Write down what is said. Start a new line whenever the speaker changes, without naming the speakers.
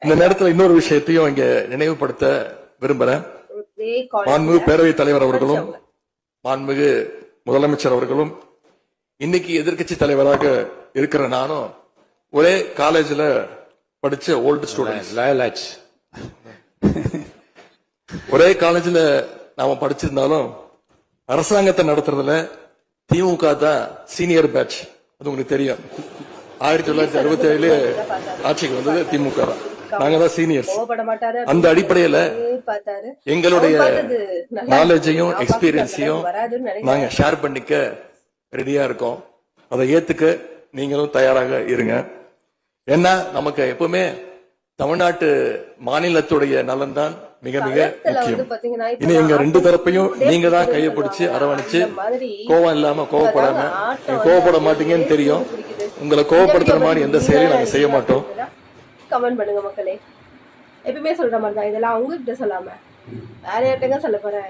இந்த நேரத்தில் இன்னொரு விஷயத்தையும் இங்க நினைவுபடுத்த விரும்புறேன். மாண்புமிகு பேரவைத் தலைவர் அவர்களும் மாண்புமிகு முதலமைச்சர் அவர்களும் இன்னைக்கு எதிர்க்கட்சி தலைவராக இருக்கிற நானும் ஒரே காலேஜ்ல படிச்ச ஓல்டு ஸ்டூடெண்ட். ஒரே காலேஜ்ல நாம படிச்சிருந்தாலும் அரசாங்கத்தை நடத்துறதுல திமுக தான் சீனியர் பேட்ச். அது உங்களுக்கு தெரியும். 1967 ஆட்சிக்கு வந்தது திமுக தான். நாங்க தான் சீனியர்ஸ். அந்த அடிப்படையில எங்களுடைய நாலேஜையும் எக்ஸ்பீரியன்ஸையும் நாங்க ஷேர் பண்ணிக்க ரெடியா இருக்கோம். அதை ஏத்துக்க நீங்களும் தயாராக இருங்க. ஏன்னா நமக்கு எப்பவுமே தமிழ்நாட்டு மாநிலத்துடைய நலன் தான் மிக மிக முக்கியம். இனி எங்க ரெண்டு தரப்பையும் நீங்க தான் கையை பிடிச்சு அரவணைச்சு கோவம் இல்லாம கோவப்படாம, கோவப்பட மாட்டீங்கன்னு தெரியும். உங்களை கோவப்படுத்துற மாதிரி எந்த செயலையும் நாங்க செய்ய மாட்டோம்.
கமெண்ட் பண்ணுங்க மக்களே. எப்பவுமே சொல்ற மாதிரி தான், இதெல்லாம் அவங்க கிட்ட சொல்லாம வேற யார்கிட்ட சொல்ல போறேன்.